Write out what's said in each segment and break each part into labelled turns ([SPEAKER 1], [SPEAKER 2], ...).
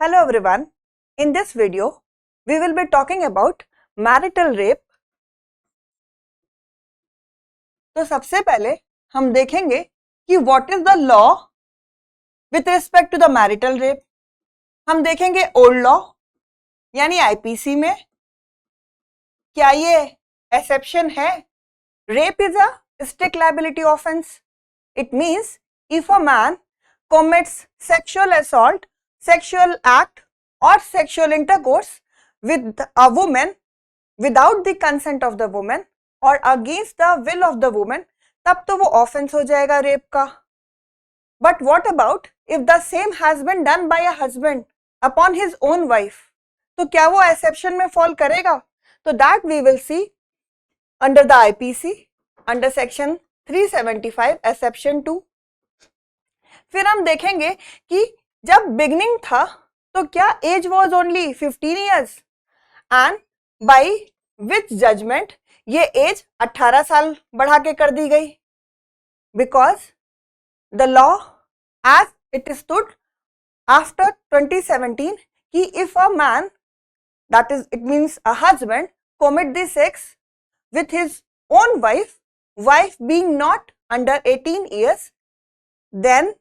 [SPEAKER 1] Hello everyone. In this video, we will be talking about marital rape. तो सबसे पहले हम देखेंगे कि what is the law with respect to the marital rape. हम देखेंगे old law यानी IPC में क्या ये exception है. Rape is a strict liability offense. It means if a man commits sexual assault, sexual act or sexual intercourse with a woman without the consent of the woman or against the will of the woman, तब तो वो offense हो जाएगा rape का. But what about if the same has been done by a husband upon his own wife? तो क्या वो exception में fall करेगा? तो that we will see under the IPC under section 375 exception 2. फिर हम देखेंगे कि जब बिगनिंग था तो क्या age was only 15 years and by which judgement ये एज 18 साल बढ़ा के कर दी गई. Because the law as it stood after 2017 कि if a man that is it means a husband commit the sex with his own wife being not under 18 years, then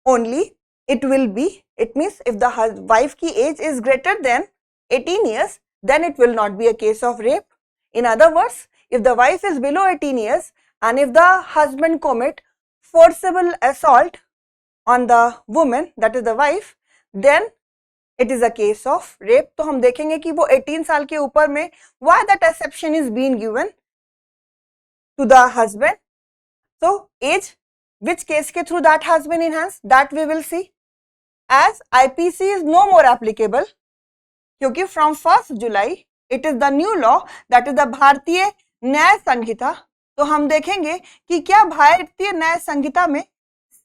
[SPEAKER 1] only it will be, it means if the wife ki age is greater than 18 years, then it will not be a case of rape. In other words, if the wife is below 18 years and if the husband commit forcible assault on the woman, that is the wife, then it is a case of rape. तो हम देखेंगे कि वो 18 साल के ऊपर में why that exception is being given to the husband. So age which case के through that has been enhanced, that we will see. As IPC is no more applicable क्योंकि from 1st July it is the new law that is the भारतीय न्याय संहिता. तो हम देखेंगे कि क्या भारतीय न्याय संहिता में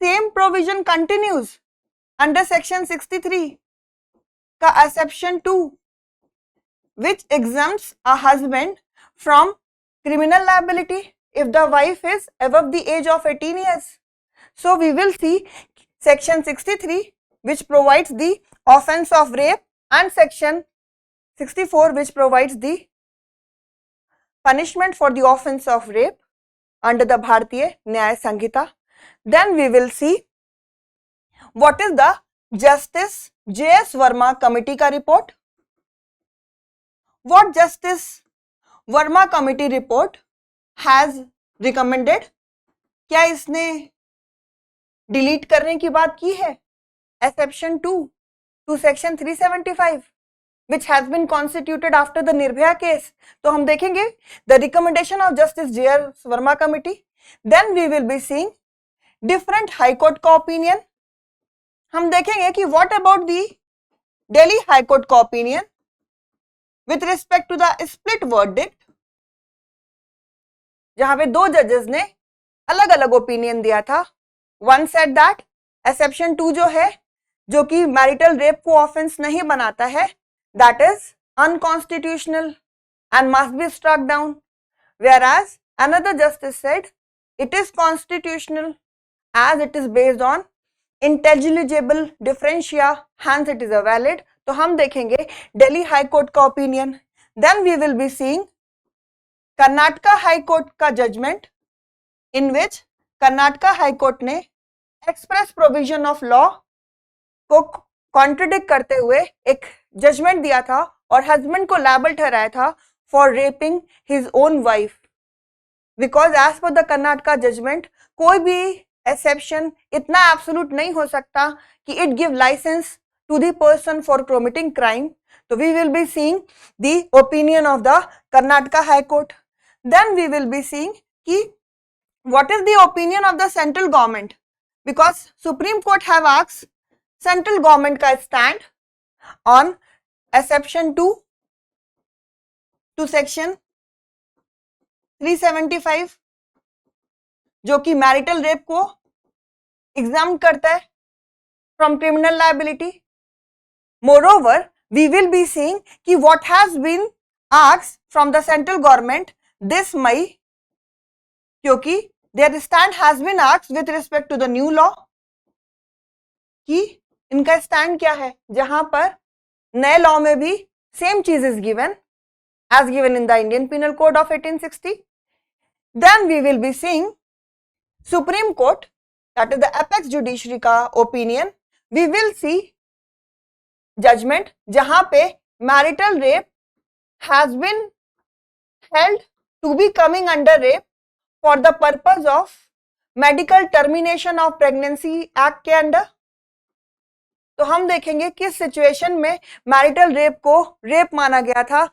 [SPEAKER 1] same provision continues under section 63 का exception 2 which exempts a husband from criminal liability if the wife is above the age of 18 years. So we will see section 63 which provides the offense of rape and section 64 which provides the punishment for the offense of rape under the Bharatiya Nyaya Sanhita. Then we will see what is the Justice J.S. Verma committee का report. What Justice Verma committee report has recommended? क्या इसने delete करने की बात की है exception 2 to section 375 which has been constituted after the Nirbhaya case. तो हम देखेंगे the recommendation of Justice J.S. Verma committee. Then we will be seeing different high court का opinion. हम देखेंगे कि what about the Delhi High Court का opinion with respect to the split verdict, जहां पे दो जजेस ने अलग अलग ओपिनियन दिया था. One said that exception 2 जो है जो कि मैरिटल रेप को ऑफेंस नहीं बनाता है, that is unconstitutional and must be struck down, whereas another justice said it is constitutional as it is based on intelligible differentia, hence it is a valid. तो हम देखेंगे दिल्ली हाई कोर्ट का opinion. Then we will be seeing Karnataka high court का judgement in which Karnataka high court ने express provision of law को contradict करते हुए एक जजमेंट दिया था और हस्बैंड को लायबल ठहराया था for raping his own wife. Because as per the Karnataka judgment कोई भी एक्सेप्शन इतना एब्सोल्यूट नहीं हो सकता कि it give licence to the person for committing crime. तो we will be seeing the opinion of the Karnataka high court. Then we will be seeing कि what is the opinion of the central government, because supreme court have asked central government का stand on exception 2 to section 375 जो कि marital rape को exempt करता है from criminal liability. Moreover we will be seeing कि what has been asked from the central government this may, क्योंकि their stand has been asked with respect to the new law कि इनका stand क्या है, जहां पर नए लॉ में भी सेम चीज is given as given in the Indian Penal Code of 1860. Then we will be seeing Supreme Court, that is the apex judiciary का opinion. We will see judgment जहां पे marital rape has been held to be coming under rape for the purpose of medical termination of pregnancy act के under. तो हम देखेंगे किस situation में marital rape को रेप माना गया था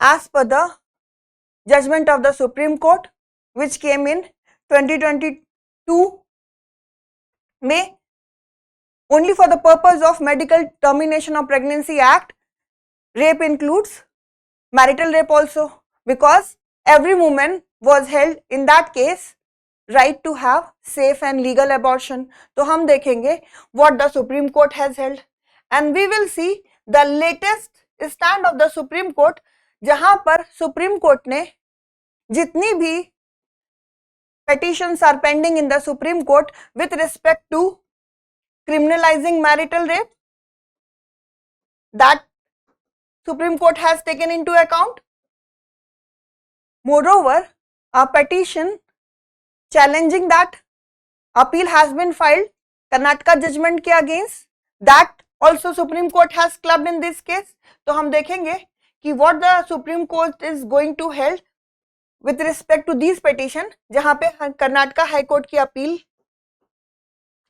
[SPEAKER 1] as per the judgment of the Supreme Court which came in 2022 में only for the purpose of medical termination of pregnancy act. Rape includes marital rape also because every woman was held in that case right to have safe and legal abortion. तो हम देखेंगे what the Supreme Court has held and we will see the latest stand of the Supreme Court जहां पर supreme court ने जितनी भी petitions are pending in the Supreme Court with respect to criminalizing marital rape, that Supreme Court has taken into account. Moreover, a petition challenging that appeal has been filed Karnataka judgment के against, that also Supreme Court has clubbed in this case. तो हम देखेंगे कि what the Supreme Court is going to hold with respect to these petition जहां पे Karnataka high court की appeal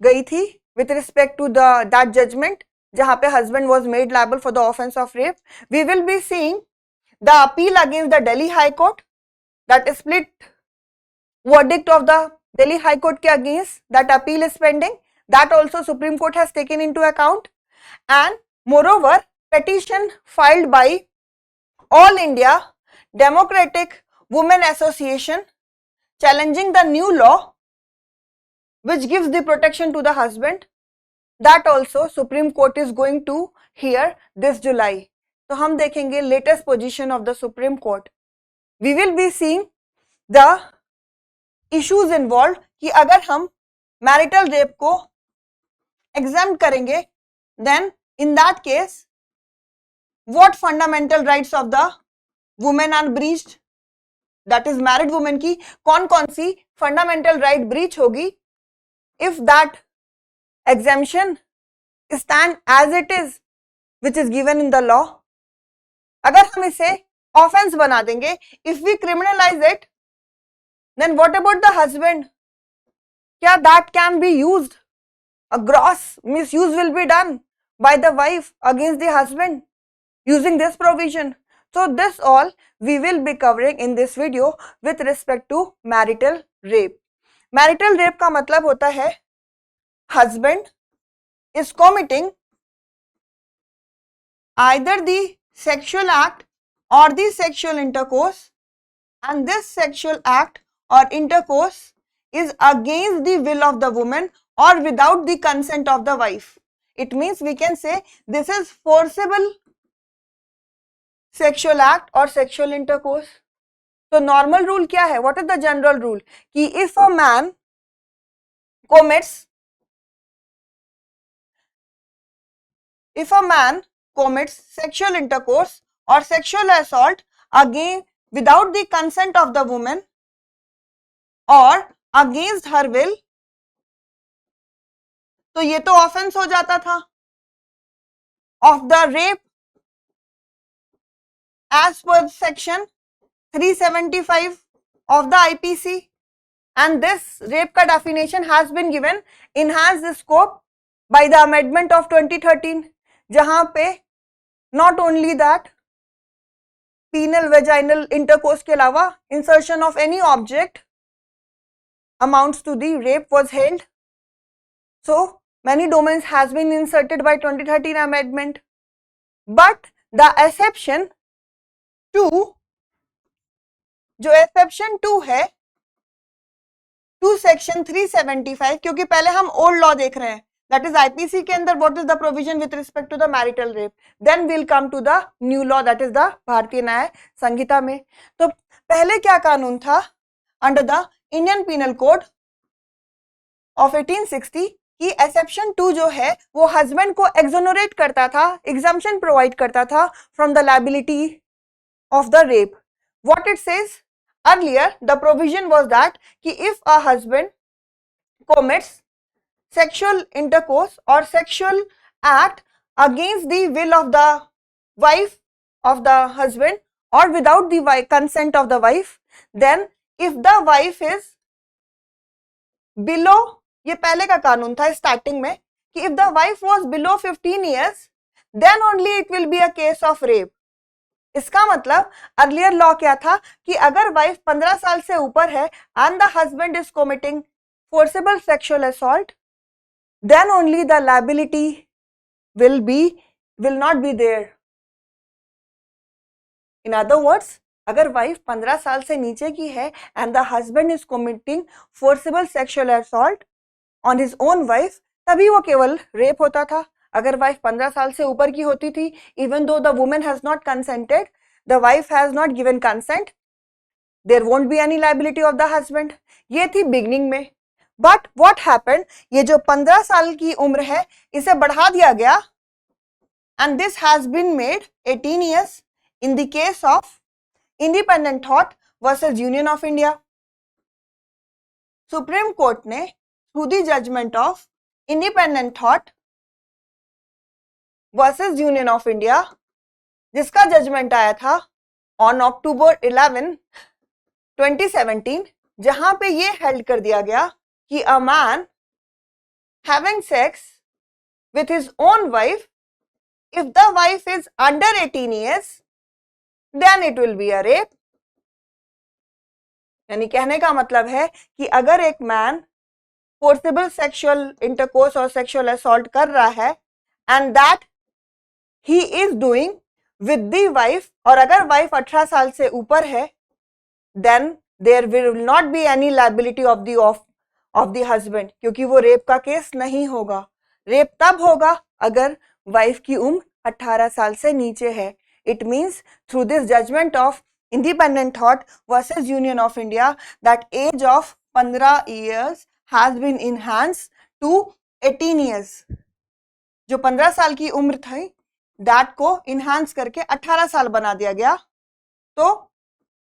[SPEAKER 1] गई थी with respect to that judgment जहां पे husband was made liable for the offense of rape. We will be seeing the appeal against the Delhi High Court, that split verdict of the Delhi High Court के against, that appeal is pending, that also Supreme Court has taken into account. And moreover, petition filed by All India Democratic Women Association challenging the new law which gives the protection to the husband, that also Supreme Court is going to hear this July. तो हम देखेंगे latest position of the Supreme Court. We will be seeing the issues involved कि अगर हम marital rape को exempt करेंगे then in that case what fundamental rights of the women are breached, that is married women की कौन कौन सी fundamental right breach होगी if that exemption stand as it is which is given in the law. अगर हम इसे offense बना देंगे, if we criminalize it, then what about the husband? क्या that can be used? A gross misuse will be done by the wife against the husband using this provision. So this all we will be covering in this video with respect to marital rape. Marital rape का मतलब होता है husband is committing either the sexual act or the sexual intercourse, and this sexual act or intercourse is against the will of the woman or without the consent of the wife. It means we can say this is forcible sexual act or sexual intercourse. So normal rule क्या है? What is the general rule? कि if a man commits sexual intercourse or sexual assault again without the consent of the woman or against her will, तो ये तो offense हो जाता था of the rape as per section 375 of the IPC, and this rape का definition has been given enhanced scope by the amendment of 2013 जहां पे not only that penal vaginal intercourse के अलावा insertion of any object amounts to the rape was held. So many domains has been inserted by 2013 amendment, but the exception 2, जो exception 2 है to section 375, क्योंकि पहले हम old law देख रहे हैं, that is IPC के अंदर what is the provision with respect to the marital rape, then we'll come to the new law, that is the भारतीय न्याय संहिता में. तो पहले क्या कानून था under the Indian Penal Code of 1860 कि एक्सेप्शन 2 जो है वो हस्बैंड को एक्सोनरेट करता था, एग्जम्पशन प्रोवाइड करता था from the liability of the rape. What it says earlier, the provision was that कि if a husband commits sexual intercourse or sexual act against the will of the wife of the husband or without the consent of the wife, then if the wife is below, ये पहले का कानून था starting में कि if the wife was below 15 years, then only it will be a case of rape. इसका मतलब earlier law क्या था कि अगर वाइफ 15 साल से ऊपर है and the husband is committing forcible sexual assault, then only the liability will not be there. In other words, अगर वाइफ 15 साल से नीचे की है and the husband is committing forcible sexual assault on his own wife, तभी वो केवल rape होता था. अगर वाइफ 15 साल से ऊपर की होती थी, even though the women has not consented, the wife has not given consent, there won't be any liability of the husband. ये थी बिगनिंग में. बट व्हाट हैपेंड, ये जो 15 साल की उम्र है इसे बढ़ा दिया गया and this has been made 18 years in the case of Independent Thought versus Union of India. Supreme court ने through the judgment of Independent Thought versus Union of India, जिसका जजमेंट आया था ऑन अक्टूबर 11, 2017, जहां पे ये held कर दिया गया कि a man having sex with his own wife, if the wife is under 18 years, then it will be a rape. यानी कहने का मतलब है कि अगर एक मैन फोर्सिबल सेक्सुअल इंटरकोर्स और सेक्सुअल असॉल्ट कर रहा है and that he is doing with the wife, और अगर वाइफ 18 साल से ऊपर है, then there will not be any liability of the husband, क्योंकि वो रेप का केस नहीं होगा. रेप तब होगा अगर वाइफ की उम्र 18 साल से नीचे है. It means through this judgment of independent thought versus Union of India, that age of 15 years has been enhanced to 18 years. जो 15 साल की उम्र थी दैट को इनहांस करके 18 साल बना दिया गया. तो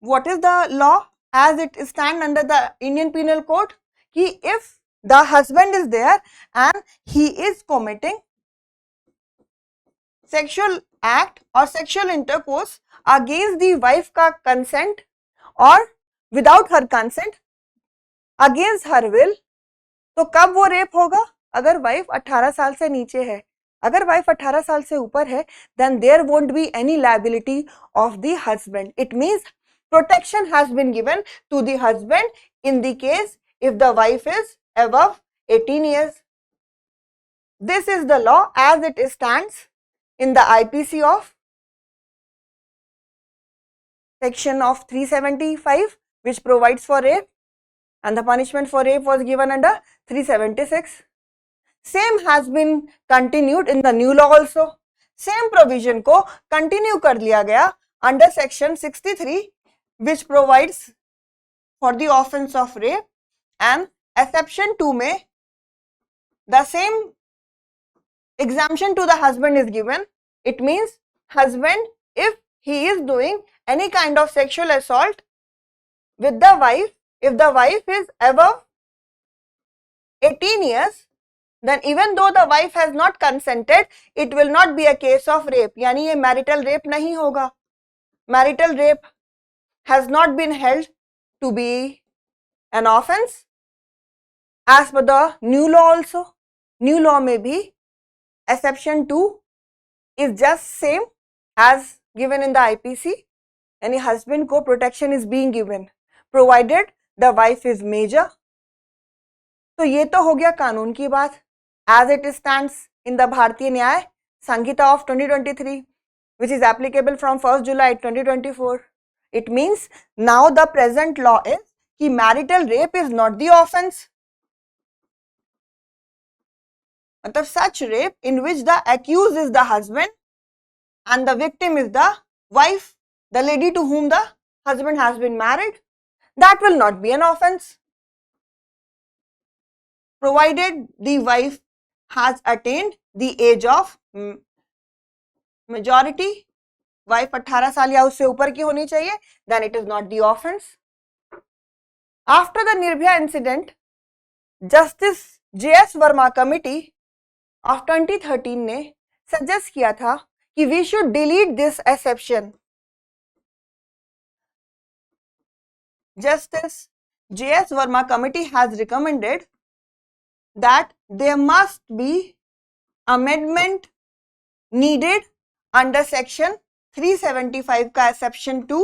[SPEAKER 1] what is the law as it stand under the Indian penal code कि if the husband is there and he is committing sexual act और sexual intercourse against the wife का कंसेंट और without her consent against her will, तो कब वो rape होगा? अगर wife 18 साल से नीचे है. अगर वाइफ 18 साल से ऊपर है, then there won't be any liability of the husband. It means protection has been given to the husband in the case if the wife is above 18 years. This is the law as it stands in the IPC of section of 375, which provides for rape, and the punishment for rape was given under 376. Same has been continued in the new law also. Same provision को continue कर लिया गया under section 63, which provides for the offence of rape, and exception 2 में the same exemption to the husband is given. It means husband, if he is doing any kind of sexual assault with the wife, if the wife is above 18 years, then even though the wife has not consented, it will not be a case of rape. यानी ये marital rape नहीं होगा. Marital rape has not been held to be an offence as per the new law also. New law में भी exception 2 is just same as given in the IPC. यानी husband को protection is being given provided the wife is major. तो ये तो हो गया कानून की बात as it stands in the Bharatiya Nyaya Sanhita of 2023, which is applicable from 1st July 2024. It means now the present law is कि marital rape is not the offence. मतलब such rape in which the accused is the husband and the victim is the wife, the lady to whom the husband has been married, that will not be an offence, provided the wife has attained the age of majority, wife 18 साल या उससे ऊपर की होनी चाहिए, then it is not the offense. After the Nirbhaya incident, Justice J.S. Verma Committee of 2013 ने suggest किया था कि we should delete this exception. Justice J.S. Verma Committee has recommended that there must be amendment needed under section 375 का exception 2,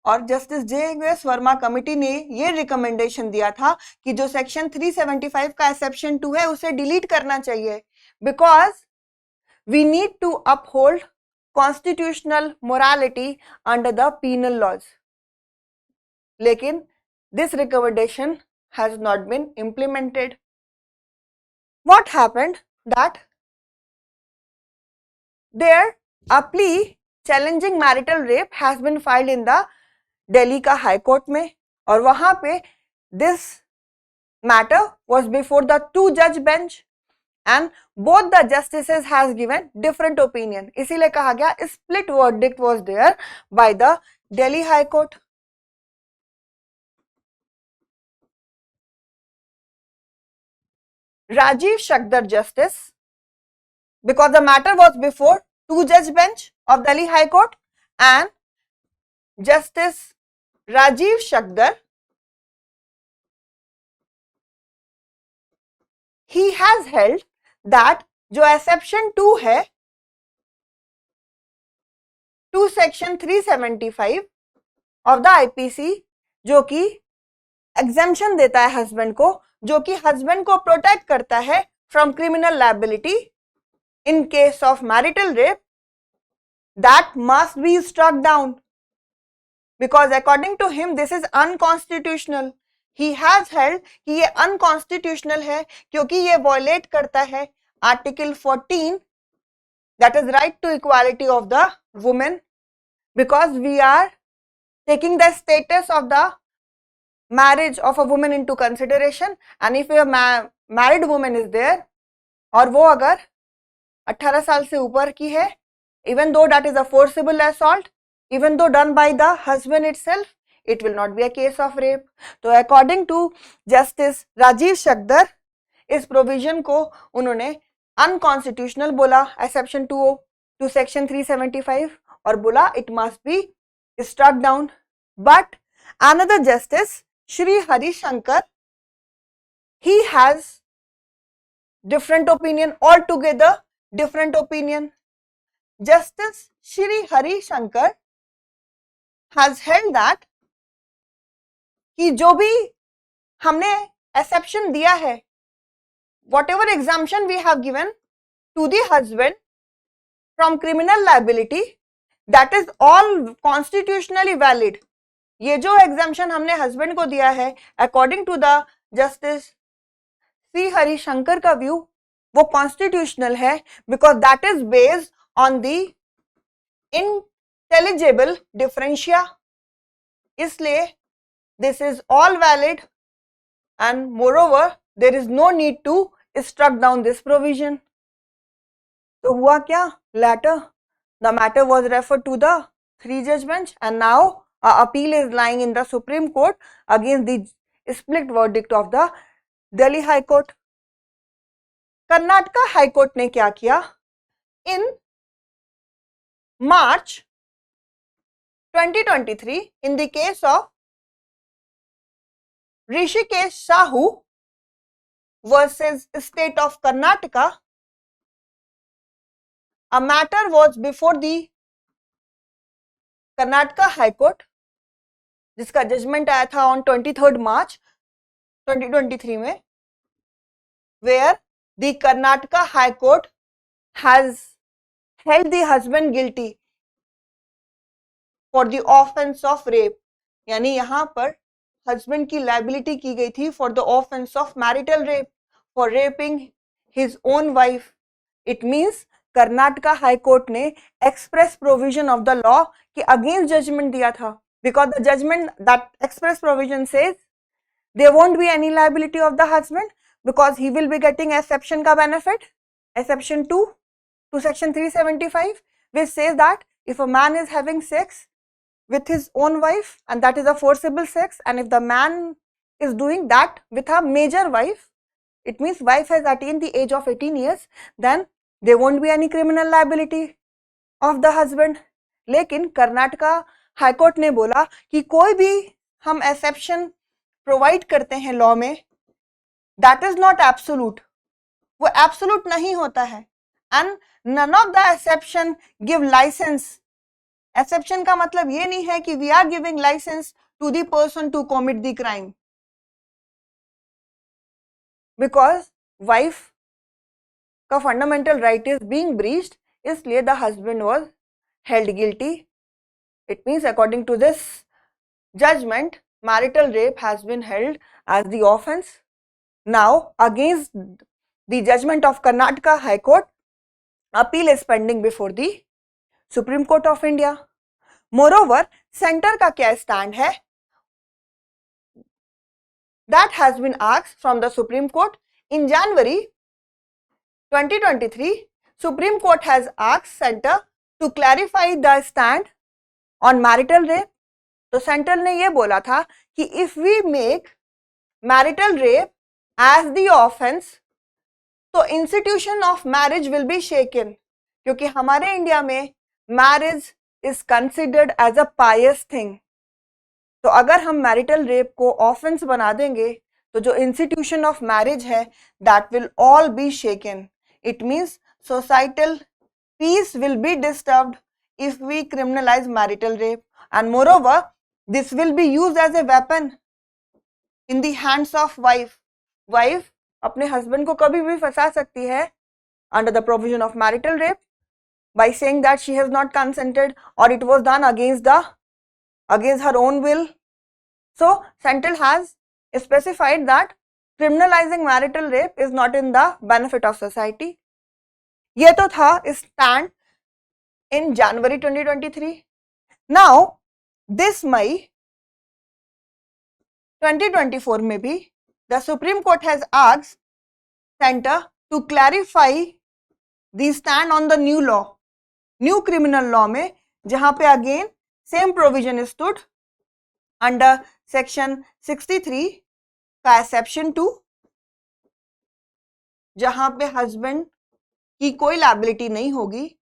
[SPEAKER 1] और justice JS. Verma committee ने ये recommendation दिया था कि जो सेक्शन 375 का एक्सेप्शन 2 है उसे डिलीट करना चाहिए, because we need to uphold constitutional morality under the penal laws. लेकिन this recommendation has not been implemented. What happened that there a plea challenging marital rape has been filed in the Delhi का high court में, और वहां पे this matter was before the 2 जज bench and both the justices has given different opinion. इसीलिए कहा गया split verdict was there by the Delhi high court. Rajiv Shakdar justice, because the matter was before 2 judge bench of Delhi High Court, and Justice Rajiv Shakdar, he has held that जो exception 2 है to section 375 of the IPC, जो कि exemption देता है husband को, जो कि husband को प्रोटेक्ट करता है from criminal liability in case of marital rape, that must be struck down because according to him this is unconstitutional. He has held कि ये अनकॉन्स्टिट्यूशनल है क्योंकि ये वॉयलेट करता है article 14, that is right to equality of the women, because we are taking the status of the marriage of a woman into consideration, and if a married woman is there और वो अगर 18 साल से ऊपर की है, even though that is a forcible assault, even though done by the husband itself, it will not be a case of rape. तो according to Justice Rajiv Shakdar, इस provision को उन्होंने unconstitutional बोला exception 2 to section 375 और बोला it must be struck down. But another justice, Shri Hari Shankar, he has different opinion, altogether different opinion. Justice Shri Hari Shankar has held that कि जो भी हमने exception दिया है, whatever exemption we have given to the husband from criminal liability, that is all constitutionally valid. ये जो exemption हमने husband को दिया है according to the justice Shri Harishankar का व्यू, वो कॉन्स्टिट्यूशनल है because that is based on the intelligible differentia. इसलिए this is all valid and moreover there is no need to struck down this provision. तो हुआ क्या? Later the matter was referred to the 3 judge bench, and now appeal is lying in the Supreme Court against the split verdict of the Delhi High Court. Karnataka High Court ने क्या किया? In March 2023, in the case of Rishikesh Sahu versus State of Karnataka, a matter was before the Karnataka High Court, जिसका judgment आया था on 23rd March 2023 में, where the Karnataka High Court has held the husband guilty for the offense of rape. यानी यहाँ पर husband की liability की गई थी for the offense of marital rape, for raping his own wife. It means Karnataka high court ने express provision of the law के against judgment दिया था, because the judgment that express provision says there won't be any liability of the husband, because he will be getting exception ka benefit, exception 2 to section 375, which says that if a man is having sex with his own wife and that is a forcible sex, and if the man is doing that with a major wife, it means wife has attained the age of 18 years, then there won't be any criminal liability of the husband. लेकिन Karnataka high court ने बोला कि कोई भी हम exception provide करते हैं law में, दैट इज नॉट एब्सोल्यूट, वो एब्सोल्यूट नहीं होता है, and none of the exception give licence. Exception का मतलब ये नहीं है कि we are giving licence to the person to commit the crime, because wife का fundamental right is being breached, इसलिए the husband was held guilty. It means according to this judgment marital rape has been held as the offense. Now against the judgment of Karnataka High Court, appeal is pending before the Supreme Court of India. Moreover, center का क्या stand है, that has been asked from the Supreme Court in January 2023. Supreme Court has asked center to clarify the stand on marital rape. तो centre ने ये बोला था कि if we make marital rape as the offence, तो institution of marriage will be shaken, क्योंकि हमारे India में marriage is considered as a pious thing. तो अगर हम मैरिटल रेप को ऑफेंस बना देंगे तो जो इंस्टीट्यूशन ऑफ मैरिज है that will all be shaken. It means societal peace will be disturbed if we criminalize marital rape, and moreover this will be used as a weapon in the hands of wife. Wife अपने husband को कभी भी फंसा सकती है under the provision of marital rape by saying that she has not consented or it was done against her own will. So Central has specified that criminalizing marital rape is not in the benefit of society. ये तो था stand in January 2023. Now this May 2024 में भी the Supreme Court has asked center to clarify the stand on the new law, new criminal law में, जहां पे again same provision stood under section 63 का exception 2, जहां पे husband की कोई liability नहीं होगी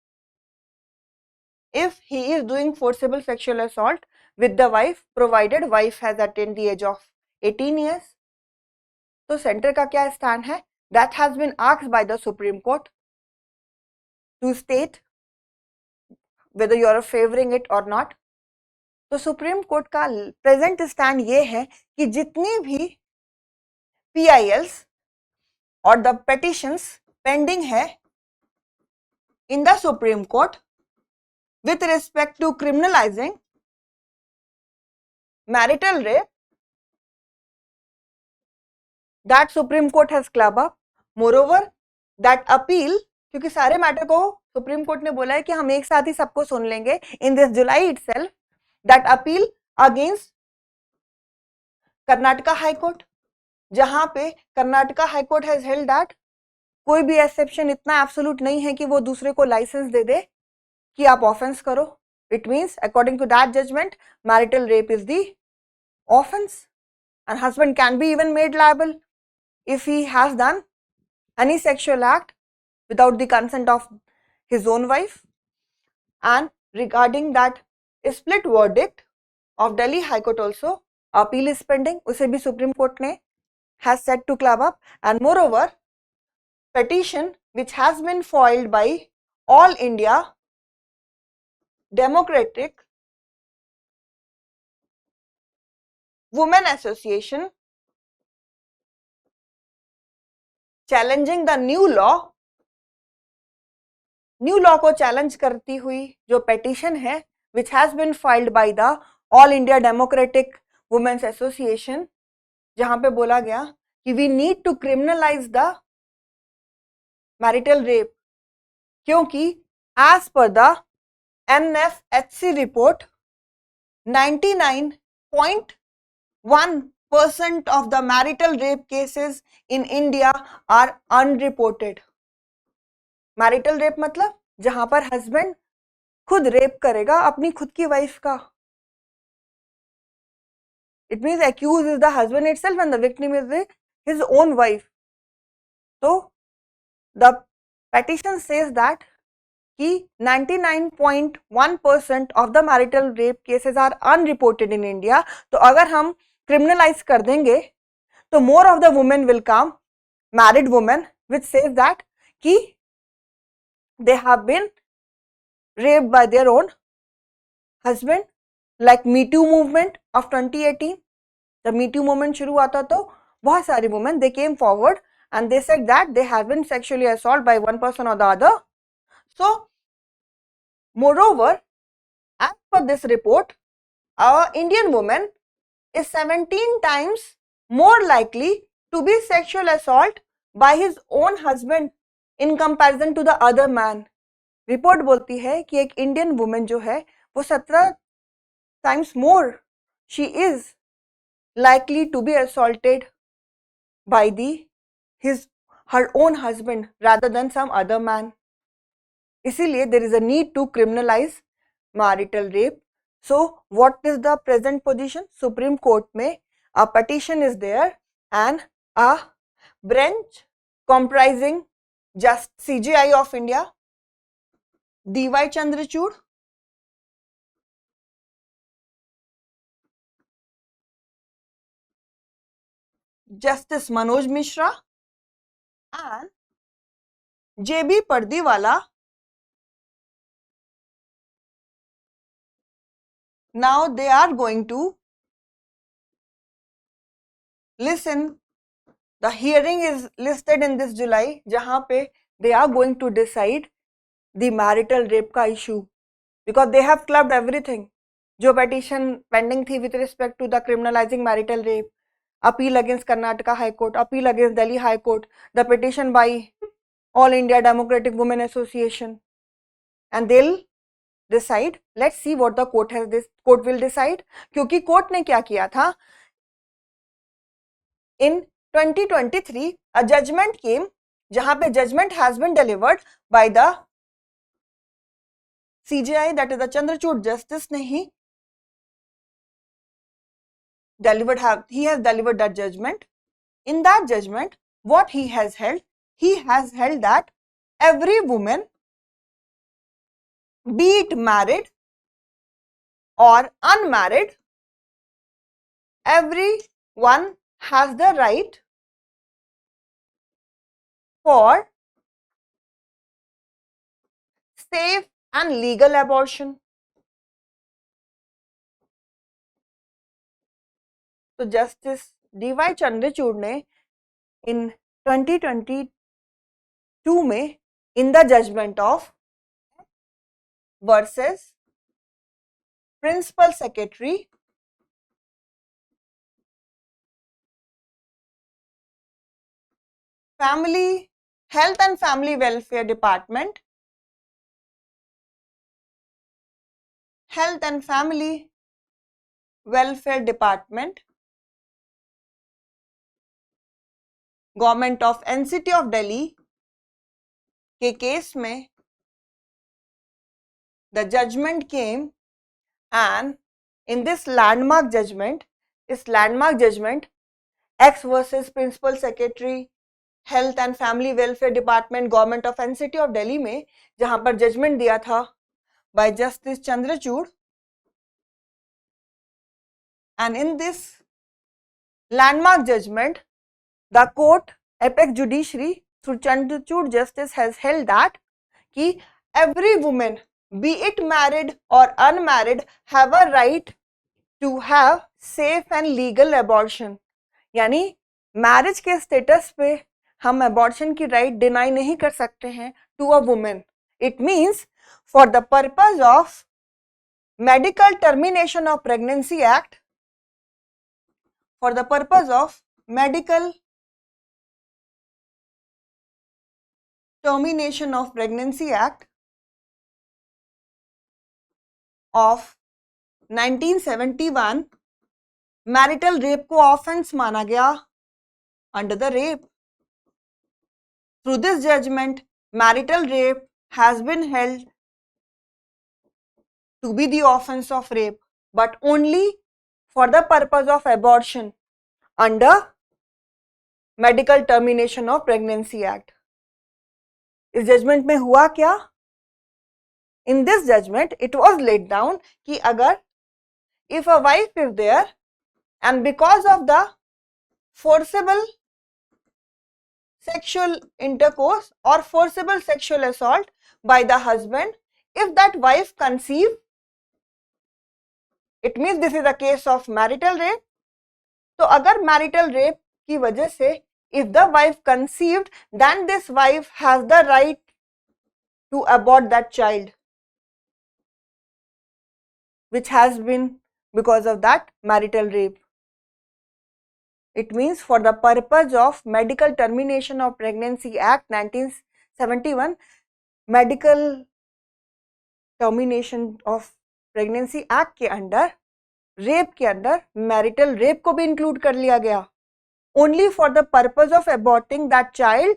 [SPEAKER 1] if he is doing forcible sexual assault with the wife, provided wife has attained the age of 18 years. तो सेंटर का क्या स्टैंड है, that has been asked by the Supreme Court to state whether you are favoring it or not. तो supreme court का present stand ये है कि जितनी भी PILs और द पेटिशंस पेंडिंग है in the supreme court with respect to criminalizing marital rape, that Supreme Court has clubbed up. Moreover, that appeal, क्योंकि सारे मैटर को सुप्रीम कोर्ट ने बोला है कि हम एक साथ ही सबको सुन लेंगे in this July itself, that appeal against Karnataka high court, जहां पे Karnataka high court has held that कोई भी एक्सेप्शन इतना एब्सोल्यूट नहीं है कि वो दूसरे को लाइसेंस दे दे कि आप ऑफेंस करो. It means according to that judgement marital rape is the offence and husband can be even made liable if he has done any sexual act without the consent of his own wife. And regarding that split verdict of Delhi High Court also, appeal is pending. उसे भी Supreme Court ने has said to club up. And moreover, petition which has been filed by All India Democratic Women Association challenging the new law को challenge करती हुई जो petition है which has been filed by the All India Democratic Women's Association, जहां पे बोला गया कि we need to criminalize the marital rape, क्योंकि as per the NFHC report 99.1% percent of the marital rape cases in India are unreported. Marital rape मतलब जहां पर husband खुद रेप करेगा अपनी खुद की वाइफ का. It means accused is the husband itself and the victim is his own wife. So the petition says that कि 99.1% of the marital rape cases are unreported in India. तो अगर हम criminalize कर देंगे तो more of the women will come, married women, which says that कि they have been raped by their own husband. Like Me Too movement of 2018, जब Me Too movement शुरू हुआ था तो बहुत सारी women they came forward and they said that they have been sexually assaulted by one person or the other. So moreover, as per this report, a Indian woman is 17 times more likely to be sexual assault by his own husband in comparison to the other man. Report बोलती है कि एक Indian women जो है वो 17 times more she is likely to be assaulted by her own husband rather than some other man. इसीलिए there is a need to criminalize marital rape. So what is the present position? Supreme Court में a petition is there and a branch comprising just CJI of India, D.Y. Chandrachud, Justice Manoj Mishra and J.B. Pardiwala. Now they are going to listen. The hearing is listed in this July, जहाँ पे they are going to decide the marital rape का issue because they have clubbed everything. जो petition pending थी with respect to the criminalizing marital rape, appeal against Karnataka High Court, appeal against Delhi High Court, the petition by All India Democratic Women Association, and they'll decide. Let's see what the court will decide. क्योंकि court ने क्या किया था? In 2023, a judgment came, जहाँ पे judgment has been delivered by the CJI, that is the Chandrachud justice ने ही delivered, he has delivered that judgment. In that judgment, what he has held that every woman, be it married or unmarried, everyone has the right for safe and legal abortion. तो justice D.Y. Chandrachud ने in 2022 में in the judgment of versus Principal Secretary Family Health and Family Welfare Department, Health and Family Welfare Department, Government of NCT of Delhi के case में the judgment came, and in this landmark judgment, X versus Principal Secretary Health and Family Welfare Department, Government of NCT of Delhi में जहां पर judgment दिया था by Justice Chandrachud, and in this landmark judgment, the court, apex judiciary through Chandrachud justice has held that कि every woman, be it married or unmarried, have a right to have safe and legal abortion. यानी marriage के status पे हम abortion की right deny नहीं कर सकते हैं to a women. It means for the purpose of medical termination of pregnancy act, for the purpose of medical termination of pregnancy act of 1971, marital rape को offence माना गया under the rape. Through this judgement marital rape has been held to be the offence of rape but only for the purpose of abortion under medical termination of pregnancy act. इस judgement में हुआ क्या? In this judgement it was laid down कि अगर if a wife is there and because of the forcible sexual intercourse or forcible sexual assault by the husband, if that wife conceive, it means this is a case of marital rape. तो अगर marital rape की वजह से if the wife conceived, then this wife has the right to abort that child which has been because of that marital rape. It means for the purpose of Medical Termination of Pregnancy Act 1971, Medical Termination of Pregnancy Act के अंदर rape के अंदर marital rape को भी include कर लिया गया, only for the purpose of aborting that child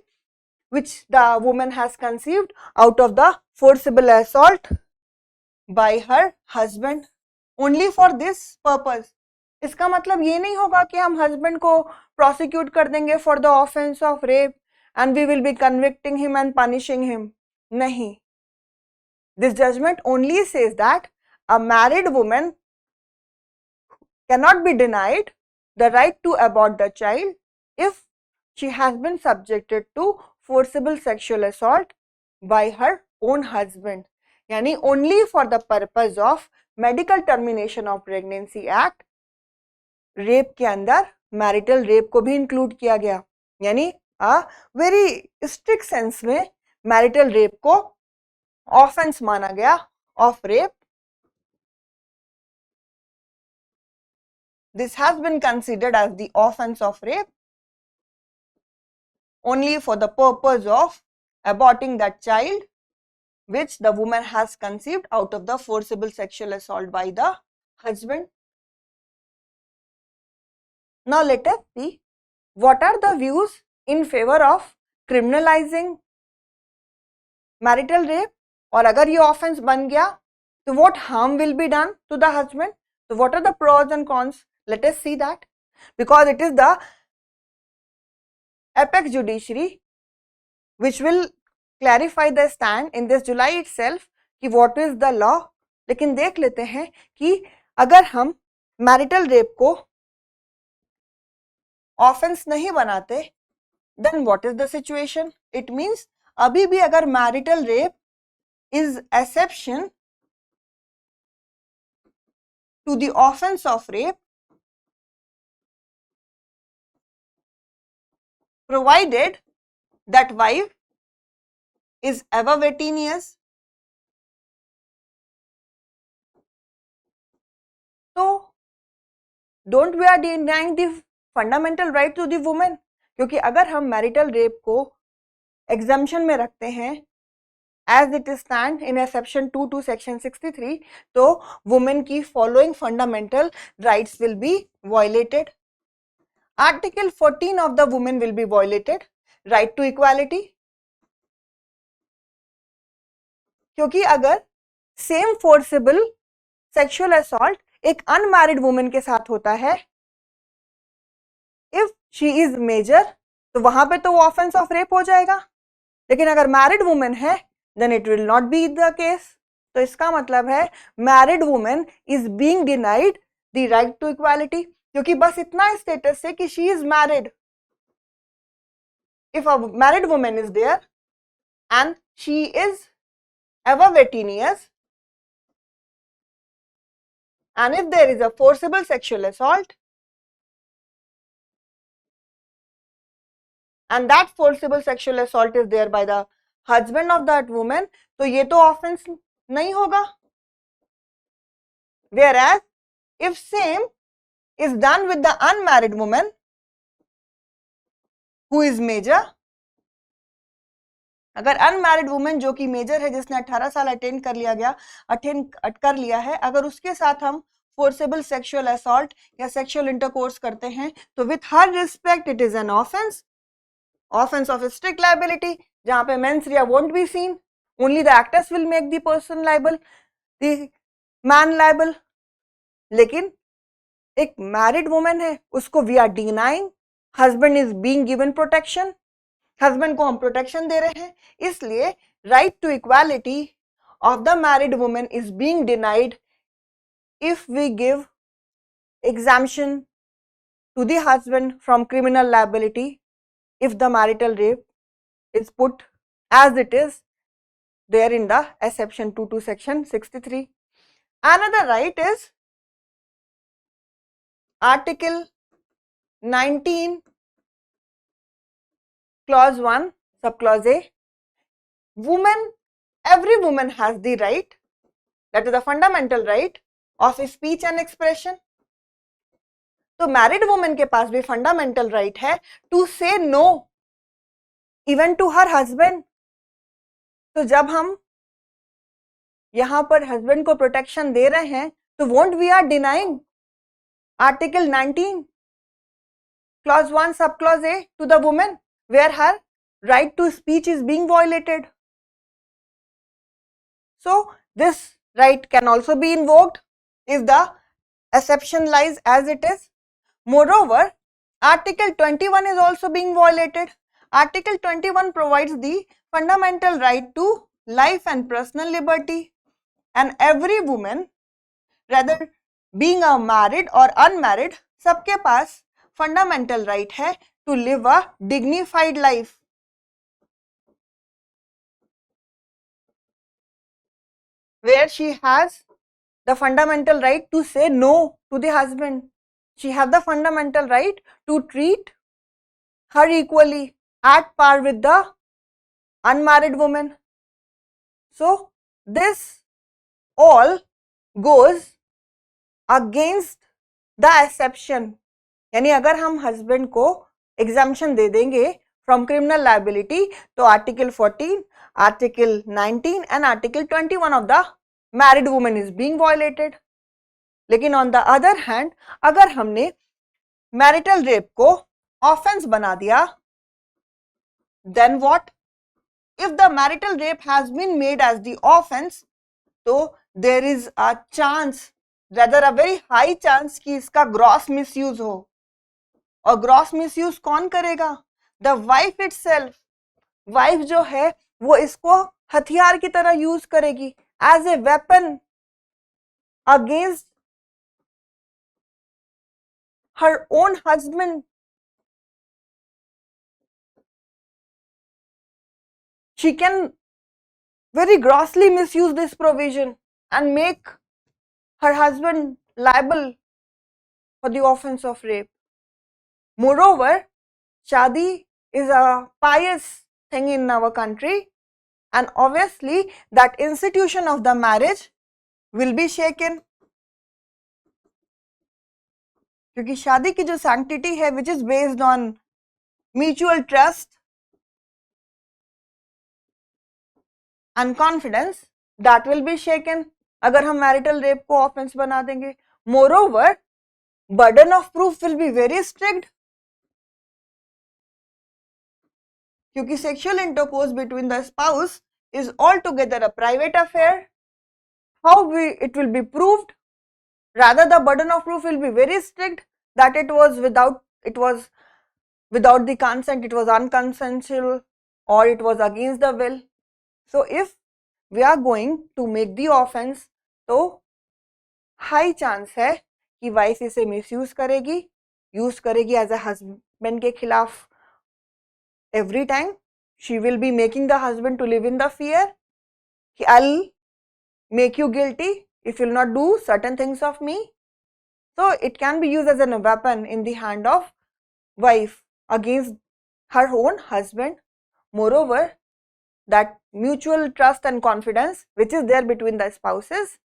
[SPEAKER 1] which the woman has conceived out of the forcible assault by her husband, only for this purpose. इसका मतलब ये नहीं होगा कि हम हस्बैंड को प्रोसिक्यूट कर देंगे for the offence of rape and we will be convicting him and punishing him, नहीं। This judgment only says that a married woman cannot be denied the right to abort the child if she has been subjected to forcible sexual assault by her own husband, यानी only for the purpose of medical termination of pregnancy act rape के अंदर marital rape को भी include किया गया, यानी very strict sense में marital rape को ऑफेंस माना गया of rape. This has been considered as the offense of rape only for the purpose of aborting that child which the woman has conceived out of the forcible sexual assault by the husband. Now let us see what are the views in favor of criminalizing marital rape. और अगर ये offense बन गया तो what harm will be done to the husband? So what are the pros and cons? Let us see that, because it is the apex judiciary which will clarify the stand in this July itself कि what is the law. लेकिन देख लेते हैं कि अगर हम marital rape को offence नहीं बनाते then what is the situation? It means अभी भी अगर marital rape is exception to the offense of rape provided that wife is above 18 years. So don't we are denying the fundamental right to the woman, क्योंकि अगर हम marital rape को exemption में रखते हैं as it is stand in exception 2 to section 63, तो women की following fundamental rights will be violated. Article 14 of the women will be violated, right to equality. क्योंकि अगर सेम फोर्सिबल सेक्सुअल असॉल्ट एक unmarried women के साथ होता है, if she is major, तो वहां पे तो वो ऑफेंस ऑफ रेप हो जाएगा, लेकिन अगर मैरिड वुमेन है then it will not be the case. तो इसका मतलब है married women is being denied the right to equality, क्योंकि बस इतना स्टेटस है कि she is married. If a married women is there and she is above 18 years and if there is a forcible sexual assault and that forcible sexual assault is there by the husband of that woman, तो ये तो offense नहीं होगा. Whereas if same is done with the unmarried woman who is major, अगर unmarried women जो कि major है, जिसने 18 साल अटेंड कर लिया है, अगर उसके साथ हम फोर्सेबल सेक्सुअल असॉल्ट या सेक्सुअल इंटरकोर्स करते हैं तो with her respect it is an offence of strict liability, जहां पे mens rea won't be seen, only the actors will make the person liable, the man liable. लेकिन एक married women है, उसको we are denying, husband is being given protection, husband को हम protection दे रहे हैं, इसलिए right to equality of the married women is being denied if we give exemption to the husband from criminal liability if the marital rape is put as it is there in the exception 2 to section 63. Another right is article 19 clause 1 subclause A. Every woman has the right, that is the fundamental right of speech and expression. तो married women के पास भी fundamental right है to say no even to her husband. तो जब हम यहां पर हस्बैंड को प्रोटेक्शन दे रहे हैं तो won't we are denying article 19 clause 1 sub clause A to the women where her right to speech is being violated. So this right can also be invoked if the exception lies as it is. Moreover, Article 21 is also being violated. Article 21 provides the fundamental right to life and personal liberty, and every woman, rather being a married or unmarried, सबके पास fundamental right है to live a dignified life. Where she has the fundamental right to say no to the husband. She has the fundamental right to treat her equally at par with the unmarried woman. So this all goes against the exception. यानी अगर हम husband को exemption दे देंगे from criminal liability तो article 14, article 19 and article 21 of the married women is being violated. लेकिन on the other hand अगर हमने मैरिटल रेप को ऑफेंस बना दिया, then what? If the marital rape has been made as the offence, तो there is a chance, rather a very high chance कि इसका gross misuse हो। और ग्रॉस मिसयूज कौन करेगा? The wife itself. वाइफ जो है वो इसको हथियार की तरह यूज करेगी, as a weapon against her own husband. She can very grossly misuse this provision and make her husband liable for the offense of rape. Moreover, shadi is a pious thing in our country, and obviously that institution of the marriage will be shaken. क्योंकि शादी की जो sanctity है which is based on mutual trust and confidence, that will be shaken अगर हम marital rape को offence बना देंगे। Moreover, burden of proof will be very strict, क्योंकि sexual intercourse between the spouse is all together a private affair. How it will be proved? Rather, the burden of proof will be very strict that it was without the consent, it was unconsensual, or it was against the will. So if we are going to make the offense, तो high chance है कि wife इसे misuse करेगी, use करेगी as a husband के खिलाफ. every time she will be making the husband to live in the fear कि I'll make you guilty if you will not do certain things of me. So it can be used as a weapon in the hand of wife against her own husband. Moreover, that mutual trust and confidence which is there between the spouses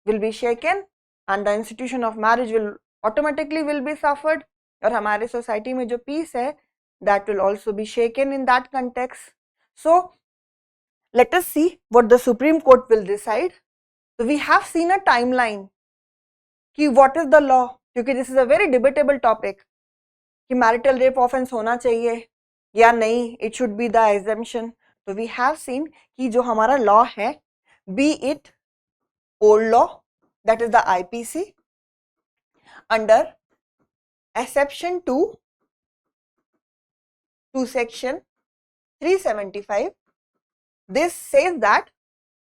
[SPEAKER 1] will be shaken, and the institution of marriage will automatically be suffered. और हमारे society में जो peace है that will also be shaken in that context. So let us see what the Supreme Court will decide. So we have seen a timeline कि what is the law, क्योंकि this is a very debatable topic कि marital rape offence होना चाहिए या नहीं, it should be the exemption. तो we have seen कि जो हमारा लॉ है, B it old law that is the IPC, under exception to section 375, this says that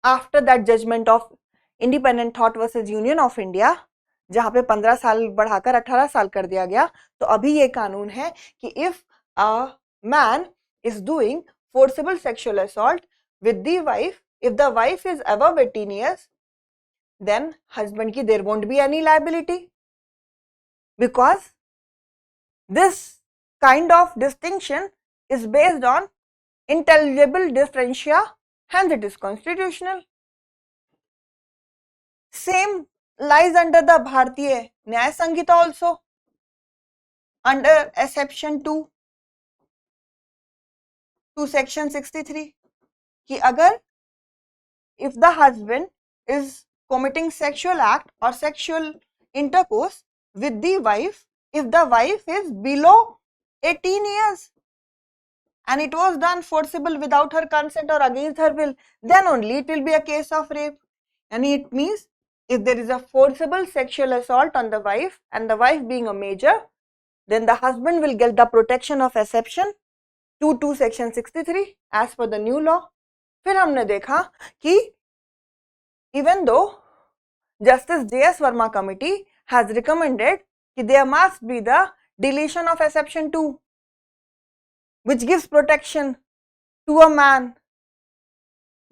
[SPEAKER 1] after that judgment of independent thought versus Union of India, जहां पे 15 साल बढ़ाकर 18 साल कर दिया गया, तो अभी ये कानून है कि if a man is doing forcible sexual assault with the wife, if the wife is above 18 years, then husband की there won't be any liability, because this kind of distinction is based on intelligible differentia, hence it is constitutional. Same lies under the Bharatiya Nyaya Sanhita also, under exception 2 to section 63, कि अगर if the husband is committing sexual act or sexual intercourse with the wife, if the wife is below 18 years and it was done forcible without her consent or against her will, then only it will be a case of rape. And it means if there is a forcible sexual assault on the wife and the wife being a major, then the husband will get the protection of exception 2 to section 63 as per the new law. फिर हमने देखा कि even though Justice J.S. Verma committee has recommended that there must be the deletion of exception 2, which gives protection to a man,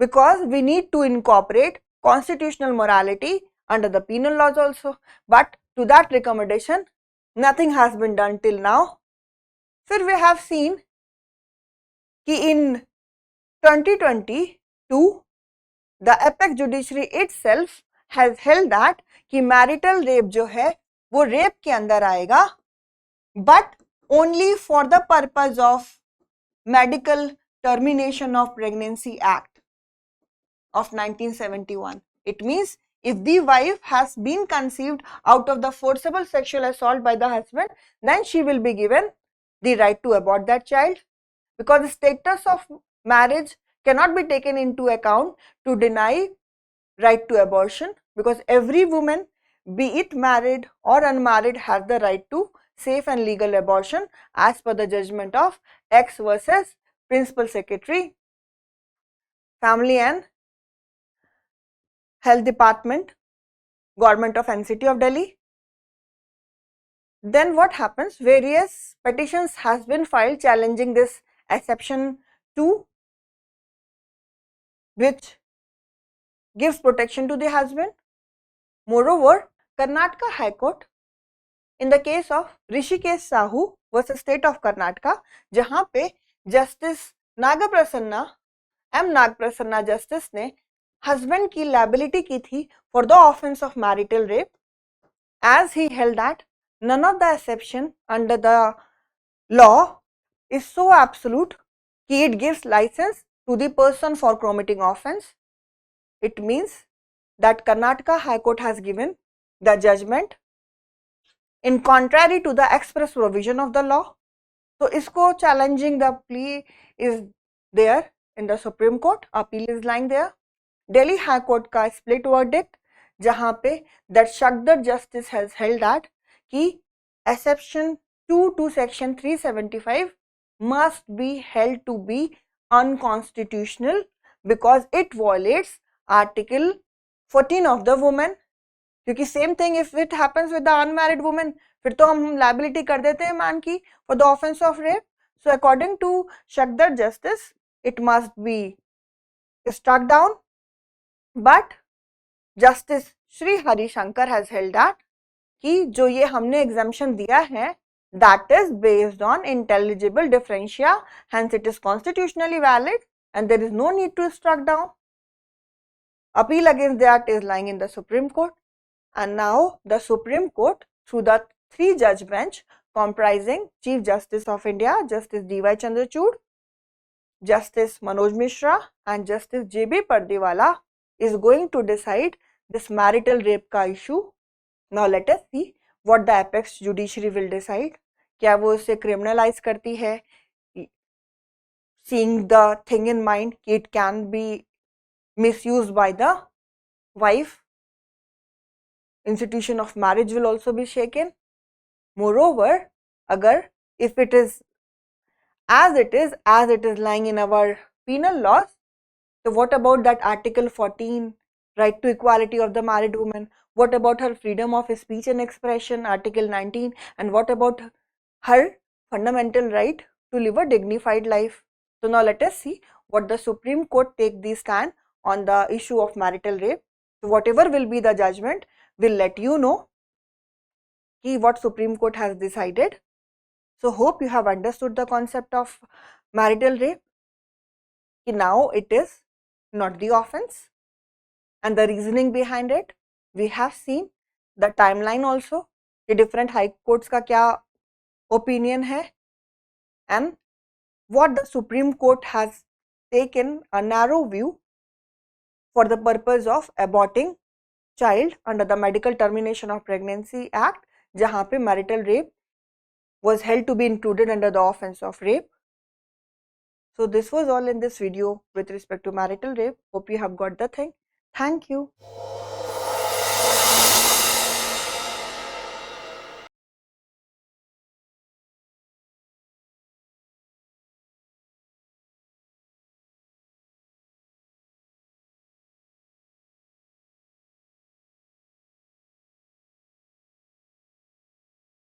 [SPEAKER 1] because we need to incorporate constitutional morality under the penal laws also. But to that recommendation, nothing has been done till now. फिर we have seen कि in 2022, the apex judiciary itself has held that कि marital rape जो है वो rape के अंदर आएगा, but only for the purpose of medical termination of pregnancy act of 1971. It means if the wife has been conceived out of the forcible sexual assault by the husband, then she will be given the right to abort that child, because the status of marriage cannot be taken into account to deny right to abortion, because every woman, be it married or unmarried, has the right to safe and legal abortion as per the judgment of X versus Principal Secretary, Family and Health Department, Government of NCT of Delhi. Then what happens? Various petitions has been filed challenging this exception 2, which gives protection to the husband. Moreover, Karnataka High Court, in the case of Rishikesh Sahu versus State of Karnataka, जहां पे justice Nagaprasanna M Nagaprasanna justice ने husband की liability की थी for the offence of marital rape, as he held that none of the exception under the law is so absolute कि it gives license to the person for committing offense. It means that Karnataka High Court has given the judgment in contrary to the express provision of the law. So इसको challenging the plea is there in the Supreme Court, appeal is lying there. Delhi High Court का split verdict, जहाँ पे that Shakdar justice has held that कि exception 2 to section 375 must be held to be unconstitutional because it violates article 14 of the woman. क्योंकि same thing if it happens with the unmarried women, फिर तो हम liability कर देते हैं man की for the offence of rape. So according to Shakdher justice it must be struck down, but justice Shri Harishankar has held that कि जो ये हमने एग्जाम्पशन दिया है that is based on intelligible differentia, hence it is constitutionally valid and there is no need to struck down. Appeal against that is lying in the Supreme Court, and now the Supreme Court through the 3-judge bench comprising Chief Justice of India Justice D.Y. Chandrachud, Justice Manoj Mishra and Justice J.B. Pardiwala is going to decide this marital rape ka issue Now let us see what the apex judiciary will decide. क्या वो इसे criminalize करती है, seeing the thing in mind कि it can be misused by the wife. Institution of marriage will also be shaken. Moreover, agar if it is as it is lying in our penal laws, so what about that Article 14, right to equality of the married woman? What about her freedom of speech and expression, Article 19? And what about her fundamental right to live a dignified life? So now let us see what the Supreme Court take the stand on the issue of marital rape. So whatever will be the judgment, will let you know what Supreme Court has decided. So hope you have understood the concept of marital rape. Now it is not the offense, and the reasoning behind it we have seen, the timeline also, the different high courts का क्या opinion है, and what the Supreme Court has taken a narrow view for the purpose of aborting child under the Medical Termination of Pregnancy Act, जहाँ पे marital rape was held to be included under the offense of rape. So this was all in this video with respect to marital rape. Hope you have got the thing. Thank you.